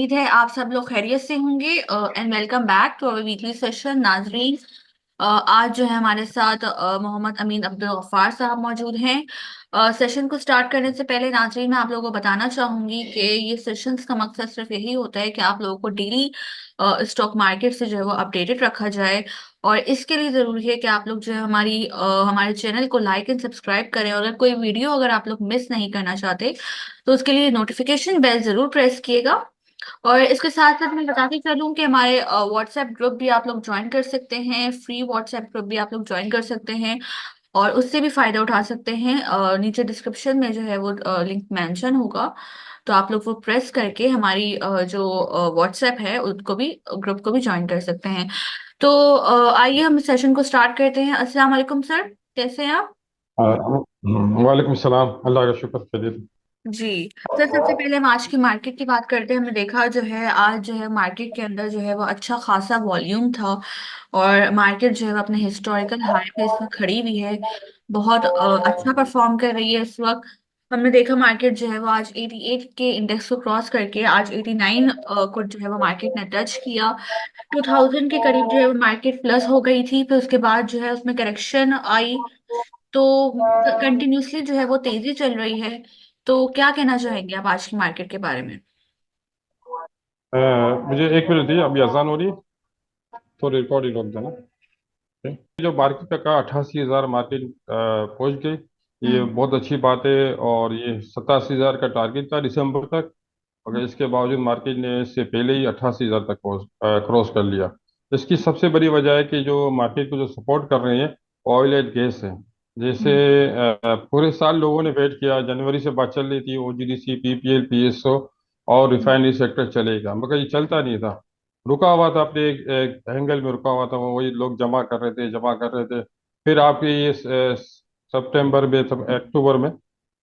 उम्मीद है आप सब लोग खैरियत से होंगे and welcome back to our weekly session नाजरीन। आज जो है हमारे साथ मोहम्मद अमीन अब्दुल गफ्फार साहब मौजूद हैं। सेशन को स्टार्ट करने से पहले नाजरीन मैं आप लोगों को बताना चाहूंगी कि ये सेशंस का मकसद सिर्फ यही होता है कि आप लोगों को डेली स्टॉक मार्केट से जो है वो अपडेटेड रखा जाए। और इसके लिए ज़रूरी है कि आप लोग जो है हमारे चैनल को लाइक एंड सब्सक्राइब करें। और अगर कोई वीडियो अगर आप लोग मिस नहीं करना चाहते तो उसके लिए नोटिफिकेशन बेल जरूर प्रेस किएगा। और इसके साथ साथ मैं बताती चलूँ कि हमारे व्हाट्सएप ग्रुप भी आप लोग ज्वाइन कर सकते हैं। फ्री व्हाट्सएप ग्रुप भी आप लोग ज्वाइन कर सकते हैं और उससे भी फायदा उठा सकते हैं। नीचे डिस्क्रिप्शन में जो है वो लिंक मेंशन होगा, तो आप लोग वो प्रेस करके हमारी जो व्हाट्सएप है उसको भी ग्रुप को भी ज्वाइन कर सकते हैं। तो आइए हम सेशन को स्टार्ट करते हैं। अस्सलाम वालेकुम सर, कैसे हैं आप? वालेकुम सलाम। अल्लाह का शुक्र, खैरियत। जी सर, सबसे पहले हम आज की मार्केट की बात करते हैं। हमने देखा जो है आज जो है मार्केट के अंदर जो है वो अच्छा खासा वॉल्यूम था और मार्केट जो है वो अपने हिस्टोरिकल हाई पे इसमें खड़ी हुई है। बहुत अच्छा परफॉर्म कर रही है इस वक्त। हमने देखा मार्केट जो है वो आज 88 के इंडेक्स को क्रॉस करके आज 89 को जो है वो मार्केट ने टच किया। 2000 के करीब जो है वो मार्केट प्लस हो गई थी, फिर उसके बाद जो है उसमें करेक्शन आई। तो कंटिन्यूसली जो है वो तेजी चल रही है। तो क्या कहना चाहेंगे आप आज की मार्केट के बारे में? मुझे एक मिनट दीजिए, अभी अजान हो रही है, थोड़ी रिकॉर्डिंग रोक देना। ठीक? जो मार्केट का 88,000 मार्केट पहुंच गई, ये हम्म। बहुत अच्छी बात है। और ये 87,000 का टारगेट था दिसंबर तक, मगर इसके बावजूद मार्केट ने इससे पहले ही 88,000 तक क्रॉस कर लिया। इसकी सबसे बड़ी वजह है कि जो मार्केट को जो सपोर्ट कर रहे हैं, ऑयल एंड गैस है। जैसे हम्म। पूरे साल लोगों ने वेट किया, जनवरी से बात चल रही थी ओजीडीसी, पीपीएल, पीएसओ और रिफाइनरी सेक्टर चलेगा, मगर ये चलता नहीं था। रुका हुआ था, अपने एक एंगल में रुका हुआ था। वो वही लोग जमा कर रहे थे, जमा कर रहे थे। फिर आपके ये सितंबर में, अक्टूबर में,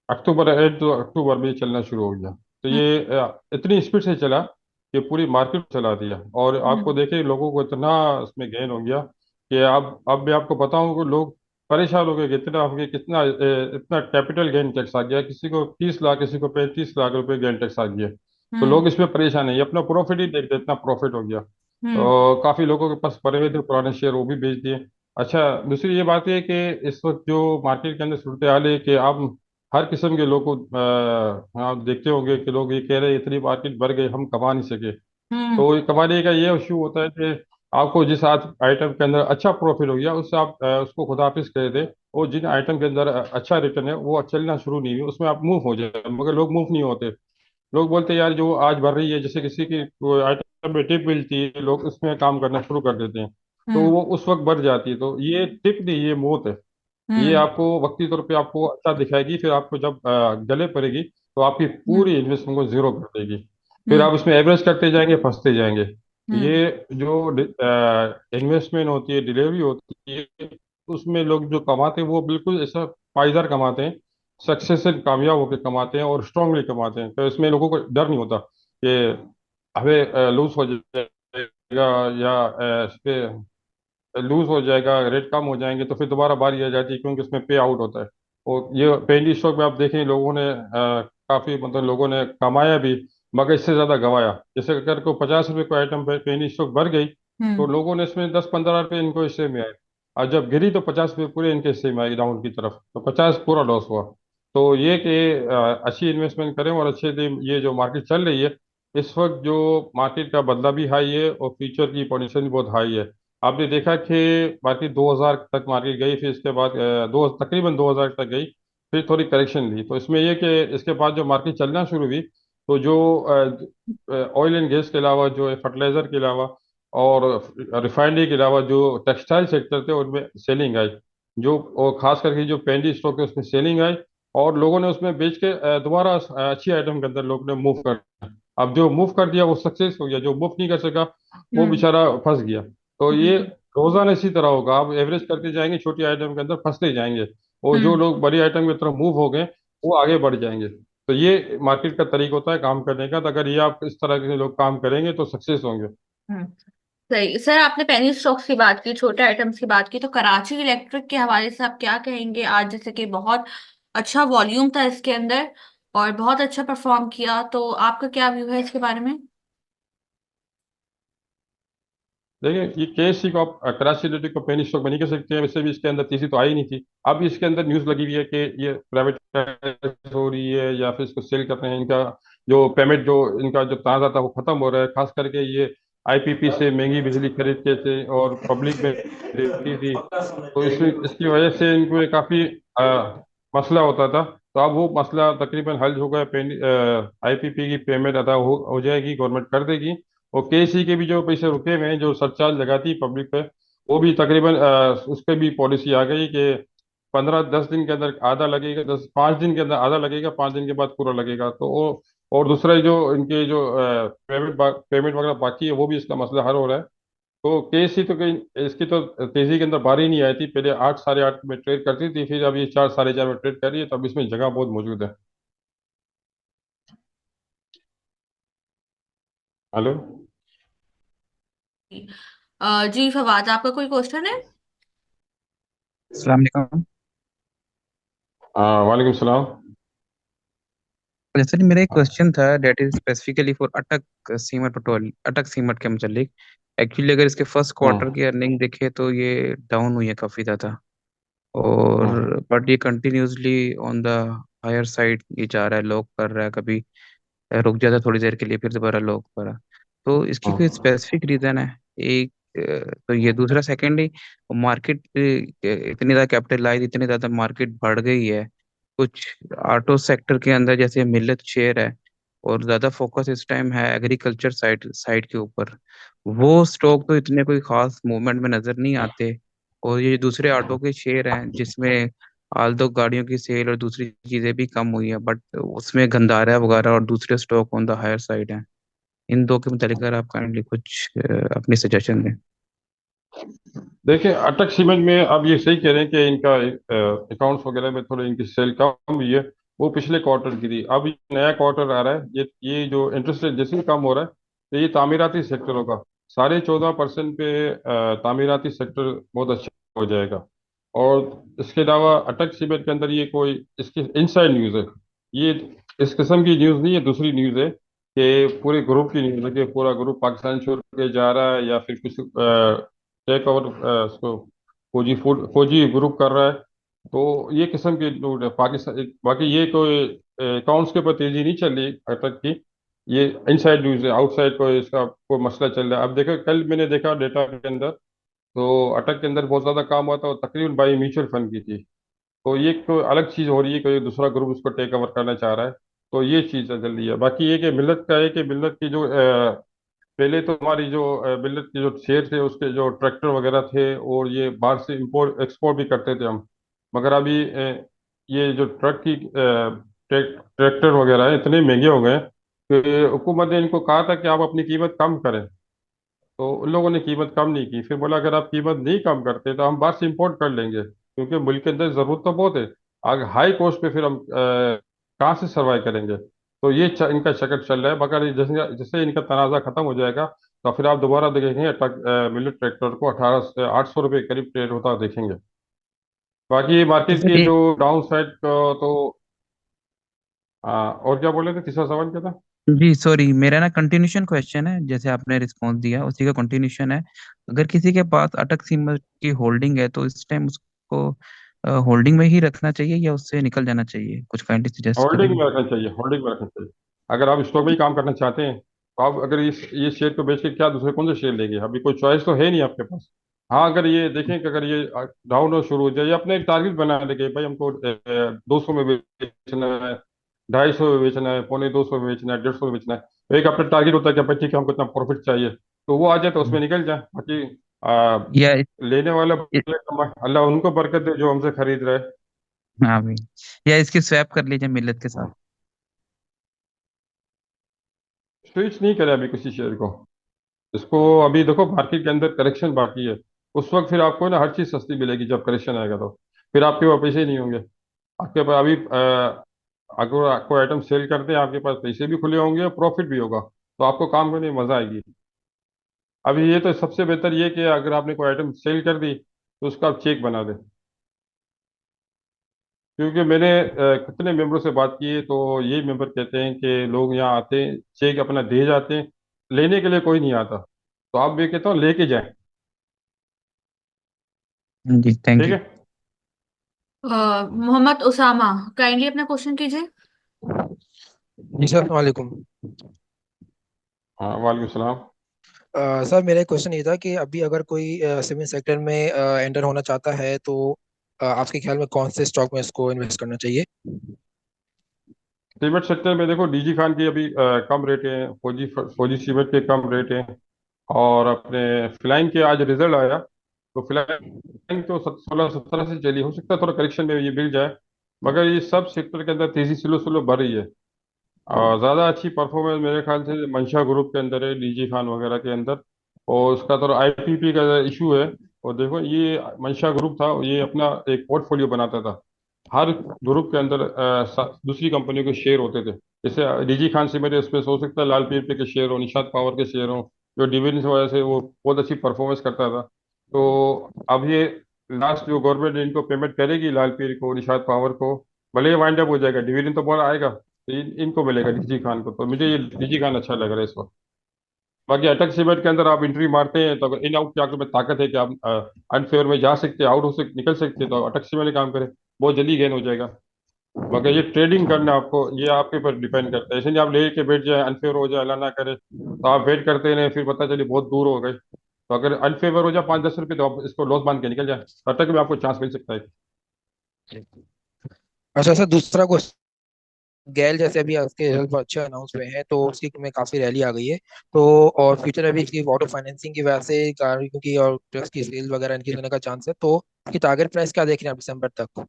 अक्टूबर एंड तो अक्टूबर में ये चलना शुरू हो गया। तो हम्म। ये इतनी स्पीड से चला कि पूरी मार्केट चला दिया। और आपको हम्म। देखे लोगों को इतना उसमें गेन हो गया कि अब मैं आपको बताऊं कि लोग परेशान हो गए कि इतना आपके कितना इतना कैपिटल गेन टैक्स आ गया। किसी को 30 लाख, किसी को 35 लाख रुपए गेन टैक्स आ गया। तो हम्म। लोग इसमें परेशान है, ये अपना प्रॉफिट ही देखते, इतना प्रॉफिट हो गया। हम्म। तो काफी लोगों के पास पड़े हुए थे पुराने शेयर, वो भी बेच दिए। अच्छा, दूसरी ये बात है कि इस वक्त जो मार्केट के अंदर सूरत हाल है कि आप हर किस्म के लोग को आप देखते होंगे कि लोग ये कह रहे हैं इतनी मार्केट बढ़ गई, हम कमा नहीं सके। हम्म। तो ये कमाने का ये इशू होता है कि आपको जिस आइटम के अंदर अच्छा प्रॉफिट हो गया, उससे आप उसको खुदाफिज कह दे। और जिन आइटम के अंदर अच्छा रिटर्न है, वो चलना शुरू नहीं हुई, उसमें आप मूव हो जाए। मगर लोग मूव नहीं होते। लोग बोलते हैं यार जो आज बढ़ रही है, जैसे किसी की आइटम में टिप मिलती है, लोग उसमें काम करना शुरू कर देते हैं, तो हम्म। वो उस वक्त बढ़ जाती है। तो ये टिप नहीं, ये मौत है। ये हम्म। आपको वक्ती तौर पे आपको अच्छा दिखाएगी, फिर आपको जब गले पड़ेगी तो आपकी हम्म। पूरी इन्वेस्टमेंट को जीरो कर देगी। फिर हम्म। आप इसमें एवरेज करते जाएंगे, फंसते जाएंगे। हम्म। ये जो इन्वेस्टमेंट होती है, डिलीवरी होती है, उसमें लोग जो कमाते हैं वो बिल्कुल ऐसा पाईदार कमाते हैं, सक्सेस से कामयाब होकर कमाते हैं और स्ट्रांगली कमाते हैं। तो इसमें लोगों को डर नहीं होता कि हमें लूज हो जाएगा, या इस पे लूज हो जाएगा, रेट कम हो जाएंगे, तो फिर दोबारा बारी आ जाती है, क्योंकि उसमें पे आउट होता है। और ये पेंडी स्टॉक में आप देखें, लोगों ने काफी मतलब लोगों ने कमाया भी, मगर इससे ज्यादा गंवाया। जैसे अगर को 50 रुपए को आइटम पे पेंडी स्टॉक बढ़ गई, तो हम्म। लोगों ने इसमें 10-15 रुपए इनको हिस्से में आए। और जब गिरी तो 50 रुपए पूरे इनके हिस्से में आई डाउन की तरफ, तो 50 पूरा लॉस हुआ। तो ये कि अच्छी इन्वेस्टमेंट करें और अच्छे दिन, ये जो मार्केट चल रही है इस वक्त, जो मार्केट का बदला भी हाई है और फ्यूचर की पोजीशन भी बहुत हाई है। आपने देखा कि मार्केट 2000 तक मार्केट गई, फिर इसके बाद तकरीबन 2000 तक गई, फिर थोड़ी करेक्शन ली। तो इसमें यह कि इसके बाद जो मार्केट चलना शुरू हुई, तो जो ऑयल एंड गैस के अलावा, जो फर्टिलाइजर के अलावा और रिफाइनरी के अलावा जो टेक्सटाइल सेक्टर थे, उनमें सेलिंग आई। जो और खास करके जो पेंडी स्टॉक है उसमें सेलिंग आई, और लोगों ने उसमें बेच के दोबारा अच्छी आइटम के अंदर लोग ने मूव कर। अब जो मूव कर दिया वो सक्सेस हो गया, जो मूव नहीं कर सका वो हम्म। बेचारा फंस गया। तो ये हम्म। रोजाना इसी तरह होगा, आप एवरेज करते जाएंगे, छोटी आइटम के अंदर फंसते जाएंगे, और जो हम्म। लोग बड़ी आइटम की तरफ मूव हो गए वो आगे बढ़ जाएंगे। तो ये मार्केट का तरीका होता है काम करने का। तो अगर ये आप इस तरह के लोग काम करेंगे तो सक्सेस होंगे। हम्म। सही सर, आपने पेनी स्टॉक्स की बात की, छोटे आइटम्स की बात की, तो कराची इलेक्ट्रिक के हवाले से आप क्या कहेंगे? आज जैसे कि बहुत अच्छा वॉल्यूम था इसके अंदर और बहुत अच्छा परफॉर्म किया, तो आपका क्या व्यू है इसके बारे में? देखिए, ये केएससी को आप कराची लिमिटेड को पेनी स्टॉक बनी कर सकते हैं, वैसे भी इसके अंदर तीसरी तो आई नहीं थी। अब इसके अंदर न्यूज़ लगी हुई है कि ये प्राइवेट हो रही है या फिर इसको सेल कर रहे हैं। इनका जो पेमेंट, जो इनका जो तनाज़ा था वो खत्म हो रहा है। खास करके ये आईपीपी से महंगी बिजली खरीद के थे और पब्लिक में देती थी, तो इसमें इसकी वजह से इनको ये काफ़ी मसला होता था। तो अब वो मसला तकरीबन हल हो गया। आईपीपी की पेमेंट अदा हो जाएगी, गवर्नमेंट कर देगी। और केसी के भी जो पैसे रुके हुए हैं, जो सरचार्ज लगाती है पब्लिक पे, वो भी तकरीबन उस पर भी पॉलिसी आ गई कि 15-10 दिन के अंदर आधा लगेगा, 5 दिन के अंदर आधा लगेगा, 5 दिन के बाद पूरा लगेगा। तो वो और दूसरा जो इनके जो पेमेंट वगैरह बाकी है, वो भी इसका मसला हल हो रहा है। तो केसी तो कहीं इसकी तो तेजी के अंदर बारी नहीं आई थी। पहले 8 साढ़े 8 में ट्रेड करती थी, फिर अब ये 4 साढ़े 4 में ट्रेड कर रही है। तो अब इसमें जगह बहुत मौजूद है। हेलो। जी फवाद, आपका कोई क्वेश्चन है? अस्सलाम वालेकुम। हाँ, वालेकुम सलाम। जैसे कि मेरा एक क्वेश्चन था डेट इज स्पेसिफिकली फॉर अटक सीमट पेट्रोल, अटक सीमट के मुतालिक। एक्चुअली अगर इसके फर्स्ट क्वार्टर हम्म। की अर्निंग देखे तो ये डाउन हुई है काफ़ी ज़्यादा। और हम्म। बट ये continuously on the higher side ये जा रहा है, लॉक कर रहा है, कभी रुक जाता है थोड़ी देर के लिए, फिर दोबारा लॉक करा। तो इसकी कोई हम्म। स्पेसिफिक रीज़न है? एक तो ये दूसरा, सेकेंडली मार्केट इतनी ज़्यादा कैपिटलाइज, इतनी ज़्यादा मार्केट बढ़ गई है। कुछ ऑटो सेक्टर के अंदर जैसे मिलेट शेयर है, और ज़्यादा फोकस इस टाइम है एग्रीकल्चर साइड साइड के ऊपर। वो स्टॉक तो इतने कोई खास मूवमेंट में नज़र नहीं आते। और ये दूसरे ऑटो के शेयर हैं जिसमें आल दो गाड़ियों की सेल और दूसरी चीज़ें भी कम हुई है, बट उसमें गंदारा वगैरह और दूसरे stock on the higher side हैं। इन दो के मुतालिक अगर आप काइंडली कुछ अपनी सजेशन दें। देखिए, अटक सीमेंट में अब ये सही कह रहे हैं कि इनका अकाउंट्स वगैरह में थोड़ी इनकी सेल कम हुई है। वो पिछले क्वार्टर की थी। अब ये नया क्वार्टर आ रहा है, ये जो इंटरेस्ट रेट जैसे ही कम हो रहा है, तो ये तामीराती सेक्टर होगा। 14.5% पे तामीराती सेक्टर बहुत अच्छा हो जाएगा। और इसके अलावा अटक सीमेंट के अंदर ये कोई इसकी इनसाइड न्यूज़ है। ये इस किस्म की न्यूज़ नहीं है, दूसरी न्यूज़ है कि पूरे ग्रुप की न्यूज़ है कि पूरा ग्रुप पाकिस्तान छोड़ के जा रहा है या फिर कुछ टेक ओवर उसको फौजी ग्रुप कर रहा है। तो ये किस्म की न्यूज़ है पाकिस्तान। बाकी ये कोई अकाउंट्स के ऊपर तेजी नहीं चल रही अब तक की। ये इनसाइड न्यूज़ है, आउटसाइड कोई इसका कोई मसला चल रहा है। अब देखो, कल मैंने देखा डेटा के अंदर, तो अटक के अंदर बहुत ज्यादा काम हुआ था और तकरीबन बाई म्यूचुअल फंड की थी। तो ये कोई अलग चीज हो रही है, कोई दूसरा ग्रुप उसको टेक ओवर करना चाह रहा है। तो ये चीज चल रही है। बाकी ये कि मिल्लत का है कि मिल्लत की जो पहले तो हमारी जो मिल्लत के जो शेयर थे, उसके जो ट्रैक्टर वगैरह थे, और ये बाहर से इंपोर्ट एक्सपोर्ट भी करते थे हम। मगर अभी ये जो ट्रैक्टर वगैरह है, इतने महंगे हो गए हैं कि हुकूमत ने इनको कहा था कि आप अपनी कीमत कम करें। तो उन लोगों ने कीमत कम नहीं की। फिर बोला, अगर आप कीमत नहीं कम करते तो हम बाहर से इंपोर्ट कर लेंगे, क्योंकि मुल्क के अंदर जरूरत तो बहुत है। अगर हाई कॉस्ट पे फिर हम कहाँ से सर्वाइव करेंगे। तो ये इनका चक्कर चल रहा है। मगर जैसे जैसे इनका तनाज़ा खत्म हो जाएगा, तो फिर आप दोबारा देखेंगे मिलिट ट्रैक्टर को 800 से 800 रुपये करीब ट्रेड होता देखेंगे। बाकी मार्केट जैसे के कि जो डाउन साइड तो और क्या बोले थे, तीसरा सवाल क्या था? जी सॉरी, मेरा ना कंटिन्यूशन क्वेश्चन है, जैसे आपने रिस्पॉन्स दिया उसी का कंटिन्यूशन है। अगर किसी के पास अटक सीमत की होल्डिंग है तो इस टाइम उसको होल्डिंग में ही रखना चाहिए या उससे निकल जाना चाहिए? कुछ काइंडली सजेस्ट होल्डिंग करेंगे। में रखना चाहिए, होल्डिंग में रखना चाहिए। अगर आप स्टॉक में ही काम करना चाहते हैं, तो आप अगर ये शेयर को बेच के क्या दूसरे कौन से शेयर लेंगे? अभी कोई चॉइस तो है नहीं आपके पास। हाँ, अगर ये देखें कि अगर ये डाउन और शुरू हो जाए, या अपने एक टारगेट बना लेंगे, भाई हमको 200 में बेचना है, 250 में बेचना है, 1.25 में बेचना है, 150 में बेचना है। तो एक अपना टारगेट होता है कि भाई ठीक है, हमको इतना प्रॉफिट चाहिए। तो वो आ जाए तो उसमें निकल जाए। बाकी आ, या लेने वाला इ- अल्लाह उनको बरकत दे जो हमसे खरीद रहे। हाँ भाई, या इसकी स्वैप कर लीजिए मिल्लत के साथ। स्विच नहीं करे अभी किसी शेयर को। इसको अभी देखो, मार्केट के अंदर करेक्शन बाकी है। उस वक्त फिर आपको ना हर चीज सस्ती मिलेगी जब करेक्शन आएगा। तो फिर आपके पास पैसे ही नहीं होंगे। आपके पास अभी अगर आपको आइटम सेल करते हैं, आपके पास पैसे भी खुले होंगे और प्रॉफिट भी होगा। तो आपको काम करने में मजा आएगी। अभी ये तो सबसे बेहतर ये कि अगर आपने कोई आइटम सेल कर दी, तो उसका आप चेक बना दें। क्योंकि मैंने कितने मेंबरों से बात की है, तो यही मेंबर कहते हैं कि लोग यहाँ आते हैं, चेक अपना दे जाते हैं, लेने के लिए कोई नहीं आता। तो आप भी कहता हूँ लेके जाएं। जी, थैंक ठीक यू। है। मोहम्मद उसामा, काइंडली अपना क्वेश्चन कीजिए। जी सर, वालेकुम। हाँ, वालेकुम सलाम। सर, मेरा क्वेश्चन ये था कि अभी अगर कोई सीमेंट सेक्टर में एंटर होना चाहता है तो आपके ख्याल में कौन से स्टॉक में इसको इन्वेस्ट करना चाहिए? सीमेंट सेक्टर में देखो, डीजी खान की अभी कम रेट हैं, फौजी फौजी सीमेंट के कम रेट हैं। और अपने फिलाइन के आज रिजल्ट आया, तो फिलाइन तो 16-17 से चली, हो सकता है थोड़ा करेक्शन में ये मिल जाए। मगर ये सब सेक्टर के अंदर तेजी स्लो स्लो बढ़ रही है। और ज़्यादा अच्छी परफॉर्मेंस मेरे ख्याल से मंशा ग्रुप के अंदर है, डीजी खान वगैरह के अंदर। और उसका थोड़ा आईपीपी का इशू है। और देखो, ये मंशा ग्रुप था, ये अपना एक पोर्टफोलियो बनाता था। हर ग्रुप के अंदर दूसरी कंपनियों के शेयर होते थे। जैसे डीजी खान सीमेंट है, उसमें हो सकता है लाल पीपे के शेयर हो, निषाद पावर के शेयर हो, जो डिविडेंड की वजह से वो बहुत अच्छी परफॉर्मेंस करता था। तो अब ये लास्ट जो गवर्नमेंट इनको पेमेंट करेगी, लाल पीर को, निषाद पावर को, भले ही वाइंड अप हो जाएगा, डिविडेंड तो बड़ा आएगा, तो इनको मिलेगा डीजी खान को। तो मुझे ये डीजी खान अच्छा लग रहा है इस वक्त। बाकी अटक सीमेंट के अंदर आप एंट्री मारते हैं तो अगर इन आउट की आपके में ताकत है कि आप अनफेवर में जा सकते हैं, आउट हो सकते, निकल सकते हैं, तो अटक सीमेंट काम करें, बहुत जल्दी गेन हो जाएगा। मगर ये ट्रेडिंग करना आपको, ये आपके ऊपर डिपेंड करता है। ऐसे नहीं आप ले के बैठ जाए, अनफेवर हो जाए, अल्लाह ना करे, तो आप वेट करते रहे, फिर पता चले बहुत दूर हो गए। तो अगर अनफेवर हो जाए 5-10 रुपये, तो आप इसको लॉस मान के निकल जाए, तब तक भी आपको चांस मिल सकता है। अच्छा सर, दूसरा क्वेश्चन, गैल जैसे अभी उसके रिजल्ट बहुत अच्छे अनाउंस हुए हैं तो उसकी में काफी रैली आ गई है। तो और फ्यूचर में भी इसकी ऑटो फाइनेंसिंग की वजह से गाड़ियों की और ट्रक्स की सेल वगैरह इनकी होने का चांस है, तो इसकी टारगेट प्राइस क्या देख रहे हैं आप दिसंबर तक?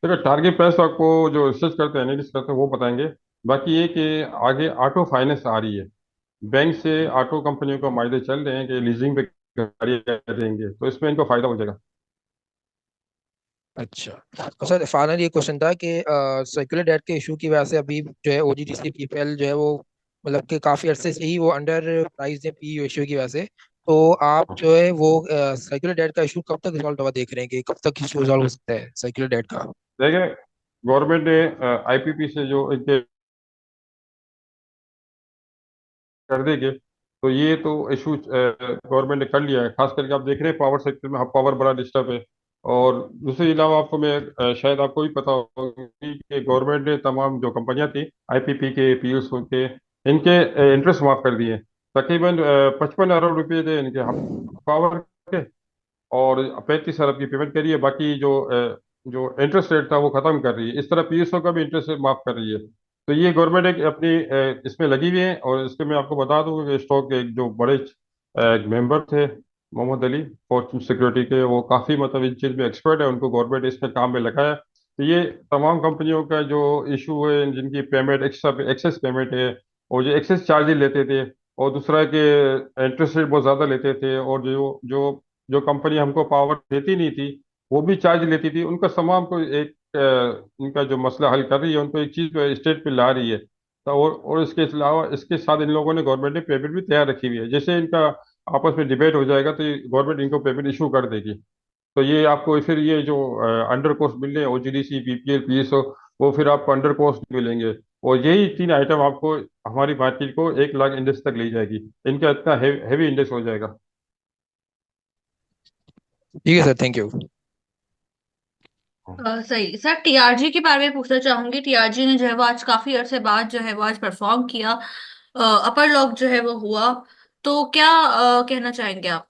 देखो, टारगेट प्राइस तो आपको जो रिसर्च करते हैं, एनालिस्ट करते हैं, वो बताएंगे। बाकी ये कि आगे ऑटो फाइनेंस आ रही है, बैंक से ऑटो कंपनियों को मायदे चल रहे हैं कि लीजिंग पे गाड़ियाँ देंगे, तो इसमें इनको फायदा हो जाएगा। अच्छा। तो सर फाइनल ये क्वेश्चन था कि सर्कुलर डेट के इशू की वजह से अभी जो है ओजीडीसी पीपीएल जो है वो मतलब कि काफी अरसे से ही वो अंडर प्राइस है पी इशू की वजह से। तो आप जो है वो सर्कुलर डेट का इशू कब तक रिजॉल्व हुआ देख रहे हैं कि कब तक इशू रिजॉल्व हो सकता है सर्कुलर डेट का? देखिए, गवर्नमेंट ने आईपीपी से जो इनके कर देंगे, तो ये तो इशू गवर्नमेंट ने कर लिया है। खास करके आप देख रहे हैं पावर सेक्टर में पावर बड़ा डिस्टर्ब है। और दूसरे अलावा आपको मैं शायद आपको भी पता होगा कि गवर्नमेंट ने तमाम जो कंपनियां थी, आईपीपी के, पीयूष के, इनके इंटरेस्ट माफ कर दिए। तकरीबन 55 अरब रुपये थे इनके पावर के, और 35 अरब की पेमेंट करी है। बाकी जो इंटरेस्ट रेट था वो खत्म कर रही है। इस तरह पीएसओ का भी इंटरेस्ट रेट माफ कर रही है। तो ये गवर्नमेंट एक अपनी इसमें लगी हुई है। और इसके मैं आपको बता दूं कि स्टॉक के एक जो बड़े मेंबर थे, मोहम्मद अली, फॉर्चून सिक्योरिटी के, वो काफ़ी मतलब इस चीज़ में एक्सपर्ट है, उनको गवर्नमेंट इसमें काम में लगाया। तो ये तमाम कंपनियों का जो इशू है, जिनकी पेमेंट एक्स्ट्रा एक्सेस पेमेंट है, और जो एक्सेस चार्जेस लेते थे, और दूसरा के इंटरेस्ट रेट बहुत ज़्यादा लेते थे, और जो जो जो कंपनी हमको पावर देती नहीं थी, वो भी चार्ज लेती थी, उनका तमाम को एक इनका जो मसला हल कर रही है, उनको एक चीज़ पे स्टेट पे ला रही है। तो और इसके अलावा इसके साथ इन लोगों ने, गवर्नमेंट ने पेमेंट भी तैयार रखी हुई है। जैसे इनका आपस में डिबेट हो जाएगा, तो गवर्नमेंट इनको पेमेंट इशू कर देगी। तो ये आपको फिर ये जो अंडर कॉस्ट मिल रहे हैं, ओजीडीसी, बीपीएल, पीएसओ, वो फिर आपको अंडर कॉस्ट मिलेंगे। और यही तीन आइटम आपको हमारी मार्केट को 1 लाख इंडेक्स तक ले जाएगी। इनका इतना हैवी इंडेक्स हो जाएगा। ठीक है सर, थैंक यू। सही सर, टीआरजी के बारे में पूछना चाहूंगी। टीआरजी ने जो है वो आज काफी अरसे बाद जो है वो आज परफॉर्म किया, अपर लॉक जो है वो हुआ। तो क्या कहना चाहेंगे आप?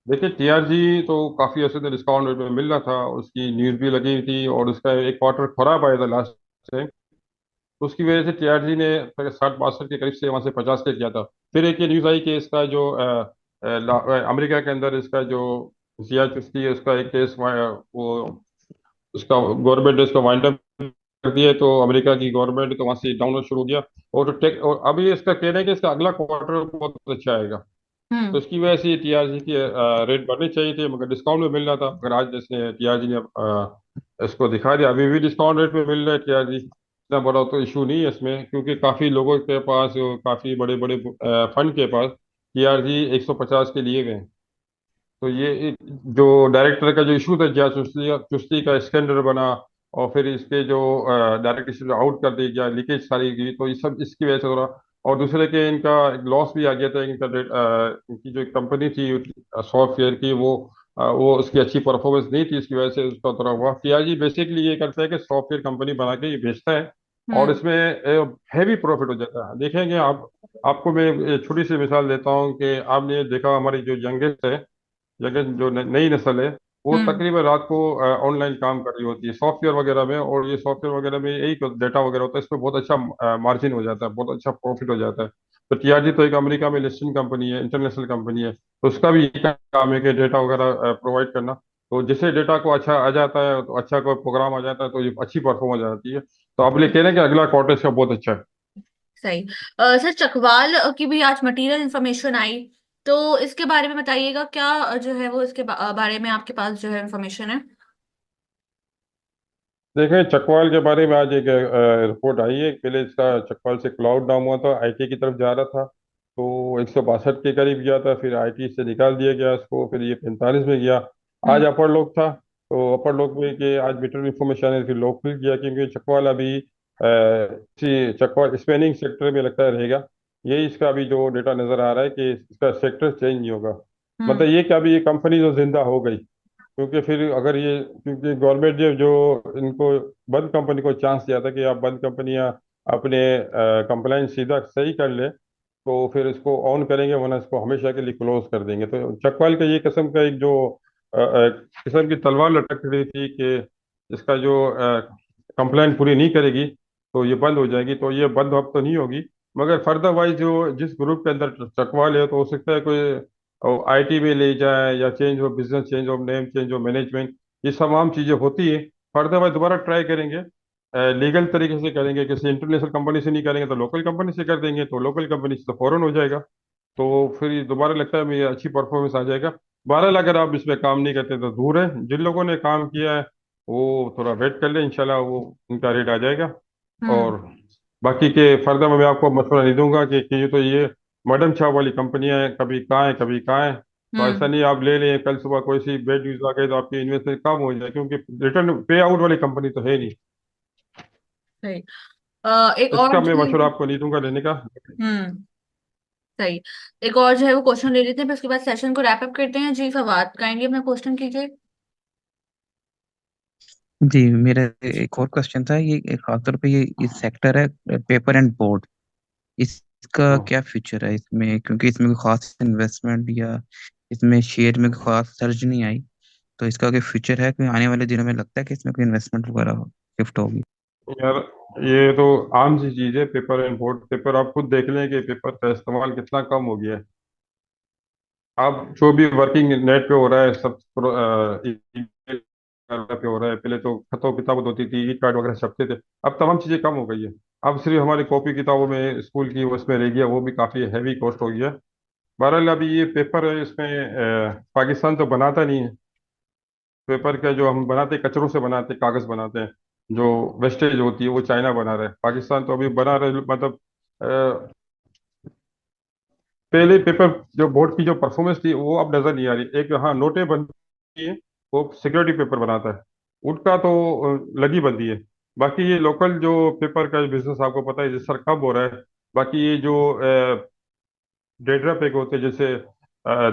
देखिए, टीआरजी तो काफी ऐसे तो डिस्काउंट रेट में मिल रहा था, उसकी न्यूज भी लगी हुई थी, और उसका एक क्वार्टर खराब आया था लास्ट टाइम। तो उसकी वजह से टीआरजी ने 60-62 के करीब से वहां से 50 के किया था। फिर एक ये न्यूज आई कि इसका जो अमेरिका के अंदर इसका जो जिया चिश्ती है, उसका एक केस वो उसका गवर्नमेंट ने इसको वाइंड अप कर दिया है, तो अमेरिका की गवर्नमेंट तो वहां से डाउनलोड शुरू हो गया। और तो टेक, और अभी इसका कहना है कि इसका अगला क्वार्टर बहुत अच्छा आएगा। तो हम्म। इसकी वजह से टीआरजी की रेट बढ़ने चाहिए थे, मगर डिस्काउंट में मिल रहा था। अगर आज जैसे टीआरजी ने इसको दिखा दिया, अभी भी डिस्काउंट रेट में मिल रहा है टीआरजी, इतना बड़ा तो इशू नहीं है इसमें, क्योंकि काफ़ी लोगों के पास, काफ़ी बड़े बड़े फंड के पास टीआरजी 150 के लिए गए हैं। तो ये जो डायरेक्टर का जो इशू था, जया चुस्ती चुस्ती का स्कैंडल बना, और फिर इसके जो डायरेक्टर आउट कर दिया गया, लीकेज सारी की, तो ये सब इसकी वजह से हो रहा। और दूसरे के इनका लॉस भी आ गया था। इनकी जो कंपनी थी सॉफ्टवेयर की, वो उसकी अच्छी परफॉर्मेंस नहीं थी, इसकी वजह से उसका थोड़ा हुआ। पियाजी बेसिकली ये करता है कि सॉफ्टवेयर कंपनी बना के ये बेचता है, और हम्म। इसमें हैवी प्रॉफिट हो जाता है। देखेंगे आप, आपको मैं एक छोटी सी मिसाल देता हूँ कि आपने देखा हमारी जो यंगेस्ट है, लेकिन जो नई नस्ल है, वो हम्म। तकरीबन रात को ऑनलाइन काम कर रही होती है सॉफ्टवेयर वगैरह में, और ये सॉफ्टवेयर वगैरह में यही डेटा वगैरह होता है, इसमें बहुत अच्छा मार्जिन हो जाता है, बहुत अच्छा प्रॉफिट हो जाता है। तो टीआरजी तो एक अमेरिका में लिस्टेड कंपनी है, इंटरनेशनल कंपनी है, तो उसका भी यही काम है कि डेटा वगैरह प्रोवाइड करना। तो जिससे डेटा को अच्छा आ जाता है, तो अच्छा कोई प्रोग्राम आ जाता है, तो ये अच्छी परफॉर्मेंस आ जाती है। तो आप ले कह रहे हैं कि अगला क्वार्टर इसका बहुत अच्छा है। सही। सर, चकवाल की भी आज मटेरियल इन्फॉर्मेशन आई, तो इसके बारे में बताइएगा, क्या जो है वो इसके बारे में आपके पास जो है इन्फॉर्मेशन है? देखें, चकवाल के बारे में आज एक रिपोर्ट आई है। पहले इसका चकवाल से क्लाउड डाउन हुआ था, आईटी की तरफ जा रहा था, तो 162 के करीब गया था, फिर आईटी से निकाल दिया गया इसको, फिर ये 45 में गया। आज हम्म। अपर लोक था, तो अपर लोक में कि आज बेटर इन्फॉर्मेशन है, फिर लोक खुल गया, क्योंकि चकवाल अभी इसी चकवाल स्पेनिंग सेक्टर में लगता है रहेगा। यही इसका अभी जो डेटा नजर आ रहा है कि इसका सेक्टर चेंज नहीं होगा। हम्म। मतलब ये कि अभी ये कंपनी जो जिंदा हो गई, क्योंकि फिर अगर ये, क्योंकि गवर्नमेंट ने जो इनको बंद कंपनी को चांस दिया था कि आप बंद कंपनियां अपने कंप्लाइंस सीधा सही कर ले, तो फिर इसको ऑन करेंगे, वरना इसको हमेशा के लिए क्लोज कर देंगे। तो चकवाल का ये किस्म का एक जो किस्म की तलवार लटक रही थी कि इसका जो कंप्लाइंट पूरी नहीं करेगी तो ये बंद हो जाएगी, तो ये बंद अब तो नहीं होगी। मगर फर्दर वाइज जो जिस ग्रुप के अंदर चकवाल है, तो हो सकता है कोई आईटी में ले जाए, या चेंज हो business, change of name, change of management, ये तमाम चीजें होती है। फर्दर वाइज दोबारा ट्राई करेंगे, लीगल तरीके से करेंगे, किसी इंटरनेशनल कंपनी से नहीं करेंगे तो लोकल कंपनी से कर देंगे, तो लोकल कंपनी से तो फौरन हो जाएगा। तो फिर ये दोबारा लगता है मेरी अच्छी परफॉर्मेंस आ जाएगा। बहरहाल अगर आप इस पे काम नहीं करते तो दूर है, जिन लोगों ने काम किया है वो थोड़ा वेट कर ले, इंशाल्लाह वो उनका रेट आ जाएगा। हम्म। और बाकी के फर्दर में मैं आपको मशवरा नहीं दूंगा कि ये मैडम चाह वाली कंपनियां हैं, कभी कहाँ है कभी कहाँ है। तो ऐसा हम्म। नहीं आप ले लें, कल सुबह कोई सी बेड न्यूज आ गई तो आपकी इन्वेस्टमेंट कम हो जाए, क्योंकि रिटर्न पे आउट वाली कंपनी तो है नहीं। सही। एक और इसका मैं जो है। मशवरा आपको नहीं दूंगा लेने का। हम्म। सही। एक और जो है वो क्वेश्चन ले लेते हैं, फिर उसके बाद सेशन को रैप अप करते हैं। जी फवाद, काइंडली अपना क्वेश्चन कीजिए। जी, मेरा एक और क्वेश्चन था। ये खासतौर पे ये सेक्टर है पेपर एंड बोर्ड, इसका हम्म। क्या फ्यूचर है इसमें? क्योंकि इसमें कोई खास इन्वेस्टमेंट या इसमें शेयर में कोई खास सर्ज नहीं आई, तो इसका कोई फ्यूचर है? कोई आने वाले दिनों में लगता है कि इसमें कोई इन्वेस्टमेंट वगैरह शिफ्ट होगी? यार, ये तो आम सी चीज है, पेपर एंड बोर्ड। पेपर आप खुद देख लें कि पेपर का इस्तेमाल कितना कम हो गया है। अब जो भी वर्किंग नेट पे हो रहा है, सब email पे हो रहा है। पहले तो खतों किताबत होती थी, ई कार्ड वगैरह छपते थे, अब तमाम चीजें कम हो गई है। अब सिर्फ हमारी कॉपी किताबों में स्कूल की उसमें रह गया, वो भी काफी हैवी कॉस्ट हो गया। बहरहाल अभी ये पेपर है, इसमें पाकिस्तान तो बनाता नहीं है। पेपर का जो हम बनाते हैं, कचरों से बनाते हैं, कागज बनाते हैं, जो वेस्टेज होती है वो चाइना बना रहा है। पाकिस्तान तो अभी बना रहा है, मतलब अ, पहले पेपर जो बोर्ड की जो परफॉर्मेंस थी वो अब नजर नहीं आ रही। एक हाँ, नोटें बनती है, वो सिक्योरिटी पेपर बनाता है, उनका तो लगी बंदी है। बाकी ये लोकल जो पेपर का बिजनेस आपको पता है जिस सर कब हो रहा है। बाकी ये जो डेड्रा पैक होते हैं, जैसे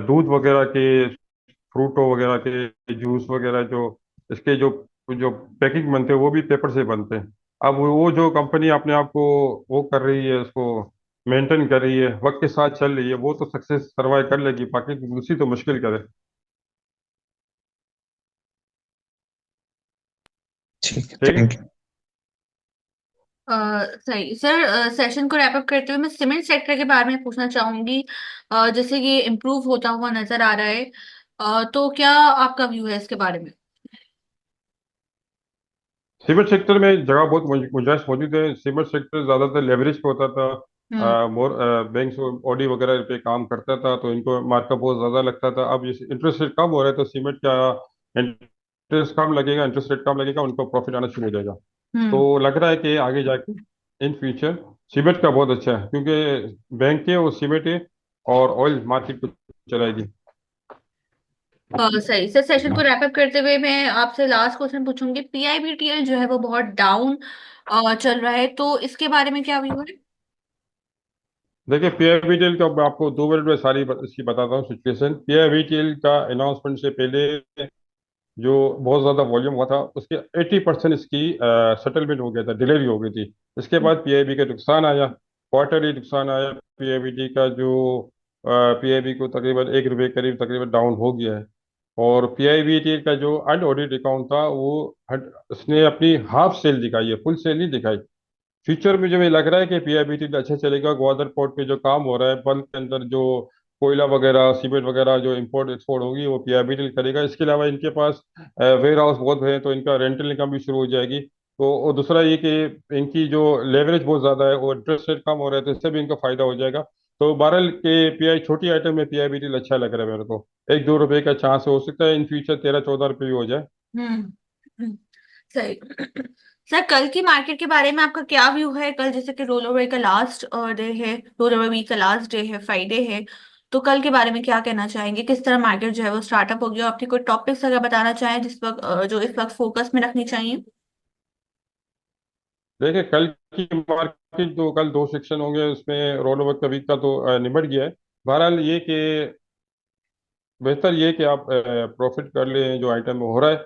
दूध वगैरह के, फ्रूटो वगैरह के जूस वगैरह, जो इसके जो जो पैकिंग बनते हैं वो भी पेपर से बनते हैं। अब वो जो कंपनी अपने आप को वो कर रही है, उसको मेंटेन कर रही है, वक्त के साथ चल रही है, वो तो सक्सेस सर्वाइव कर लेगी, बाकी दूसरी तो मुश्किल करे। ठीक है, ठीक थैंक है। यू। सही सर, सेशन को रैप अप करते हुए मैं सीमेंट सेक्टर के बारे में पूछना चाहूंगी। जैसे कि इम्प्रूव होता हुआ नजर आ रहा है, तो क्या आपका व्यू है इसके बारे में? सीमेंट सेक्टर में जगह बहुत गुंजाइश मौजूद है। सीमेंट सेक्टर ज्यादातर लेवरेज पे होता हम्म। था, मोर बैंक्स ऑडी वगैरह पे काम करता था, तो इनको मार्कअप बहुत ज्यादा लगता था। अब इंटरेस्ट रेट कम हो रहा है, तो सीमेंट का इंटरेस्ट कम लगेगा, इंटरेस्ट रेट कम लगेगा, उनको प्रॉफिट आना शुरू हो जाएगा। तो हम्म। लग रहा है कि आगे जाके इन फ्यूचर सीमेंट का बहुत अच्छा है, क्योंकि बैंक है और सीमेंट है, और ऑयल मार्केट को चलाएगी। सही सर, सेशन को रैप अप करते हुए मैं आपसे लास्ट क्वेश्चन पूछूंगी। पीआईबीटीएल जो है वो बहुत डाउन चल रहा है, तो इसके बारे में क्या व्यू है? देखिए पीआईबीटीएल का मैं आपको 2 मिनट में सारी इसकी बताता हूँ सिचुएशन। पीआईबीटीएल का अनाउंसमेंट से पहले जो बहुत ज़्यादा वॉल्यूम हुआ था उसके 80% इसकी सेटलमेंट हो गया था, डिलीवरी हो गई थी। इसके बाद पीआईबी का नुकसान आया, क्वार्टरली नुकसान आया। पीआईबीटी का जो पीआईबी को तकरीबन 1 रुपये करीब तकरीबन डाउन हो गया है। और पीआईबी का जो अनऑडिट अकाउंट था वो उसने अपनी हाफ सेल दिखाई है, फुल सेल नहीं दिखाई। फ्यूचर में जो मुझे लग रहा है कि पीआईबीटी अच्छा चलेगा। ग्वादर पोर्ट पे जो काम हो रहा है, बल्क के अंदर जो कोयला वगैरह सीमेंट वगैरह जो इंपोर्ट एक्सपोर्ट होगी वो पीआईबीटी करेगा। इसके अलावा इनके पास वेयर हाउस बहुत है, तो इनका रेंटल इनकम भी शुरू हो जाएगी। तो और दूसरा ये कि इनकी जो लेवरेज बहुत ज़्यादा है और इंटरेस्ट रेट कम हो रहा है, तो इससे भी इनका फायदा हो जाएगा। तो बहरहाल के पीआई छोटी आइटम में पीआईबीटी अच्छा लग रहा है मेरे को। 1-2 रुपए का चांस हो सकता है इन फ्यूचर 13-14 रुपये भी हो जाए। हम्म। हम्म, सही। सर, कल की मार्केट के बारे में आपका क्या व्यू है? कल जैसे कि रोल ओवर का लास्ट डे है, रोल ओवर वीक का लास्ट डे है, फ्राइडे है। तो कल के बारे में क्या कहना चाहेंगे? किस तरह मार्केट जो है वो स्टार्टअप होगी? और आपके कोई टॉपिक्स अगर बताना चाहें जिस वक्त जो इस वक्त फोकस में रखनी चाहिए। देखिए कल की मार्केट तो कल 2 सेक्शन होंगे, उसमें रोल ओवर का वीक का तो निबट गया है। बहरहाल ये कि बेहतर ये कि आप प्रॉफिट कर लें जो आइटम में हो रहा है,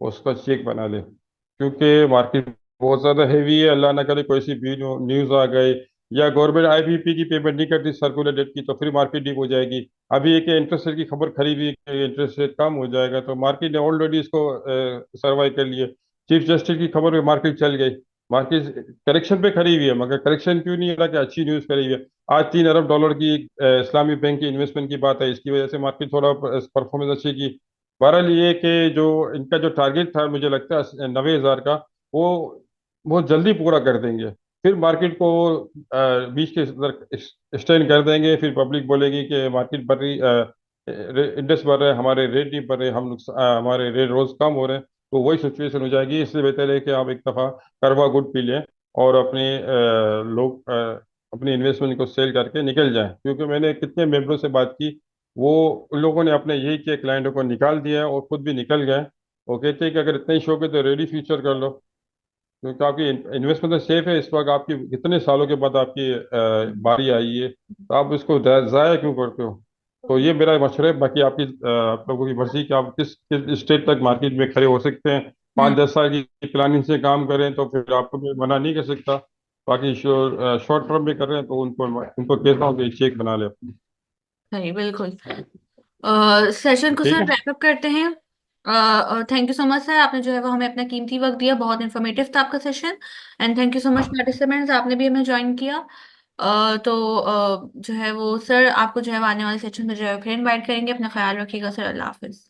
उसका चेक बना लें। क्योंकि मार्केट बहुत ज़्यादा हैवी है, अल्लाह ना करे कोई सी भी न्यूज़ आ गए या गवर्नमेंट आईपीपी की पेमेंट नहीं करती सर्कुलर डेट की, तो फिर मार्केट डीप हो जाएगी। अभी एक इंटरेस्ट रेट की खबर खरी हुई कि इंटरेस्ट रेट कम हो जाएगा, तो मार्केट ने ऑलरेडी इसको सर्वाइव कर लिया। चीफ जस्टिस की खबर पे मार्केट चल गई। मार्केट करेक्शन पे खड़ी हुई है, मगर करेक्शन क्यों नहीं हो रहा कि अच्छी न्यूज़ करी हुई है। आज 3 अरब डॉलर की इस्लामी बैंक की इन्वेस्टमेंट की बात है, इसकी वजह से मार्केट थोड़ा परफॉर्मेंस अच्छी की। बहरहाल ये कि जो इनका जो टारगेट था मुझे लगता है 90,000 का, वो बहुत जल्दी पूरा कर देंगे। फिर मार्केट को बीच के स्टैंड कर देंगे। फिर पब्लिक बोलेगी कि मार्केट बढ़ रही, इंडेक्स बढ़ रहा है, हमारे रेट नहीं बढ़ रहे, हमारे रेट रोज कम हो रहे हैं। तो वही सिचुएशन हो जाएगी। इसलिए बेहतर है कि आप एक दफ़ा करवा गुड पी लें और अपने अपनी इन्वेस्टमेंट को सेल करके निकल जाएं। क्योंकि मैंने कितने मेंबरों से बात की, वो उन लोगों ने अपने यही किया, क्लाइंटों को निकाल दिया है और खुद भी निकल गए। वो कहते हैं कि अगर इतना ही शौक है तो रेडी फ्यूचर कर लो, क्योंकि आपकी इन्वेस्टमेंट तो सेफ है। इस वक्त आपकी कितने सालों के बाद आपकी बारी आई है, तो आप इसको ज़ाया क्यों करते हो? तो ये मेरा मशवरा है। बाकी आपकी आप लोगों की मर्जी कि आप किस स्टेट तक मार्केट में खड़े हो सकते हैं। हम्म। 5-10 साल की प्लानिंग से काम करें तो फिर आपको मैं मना नहीं कर सकता। बाकी शॉर्ट टर्म में कर रहे हैं तो उनको उनको कहता हूँ कि चेक बना ले अपनी। सही, बिल्कुल। सेशन को ठीक सर है। रैप अप करते हैं। Thank you so much sir, आपने जो है वो हमें अपना कीमती वक्त दिया, बहुत इन्फॉर्मेटिव था आपका session. And thank you so much participants, आपने भी हमें ज्वाइन किया। तो जो है वो सर आपको जो है वो आने वाले सेशन में जो है फिर इनवाइट करेंगे। अपना ख्याल रखिएगा सर, अल्लाह हाफिज।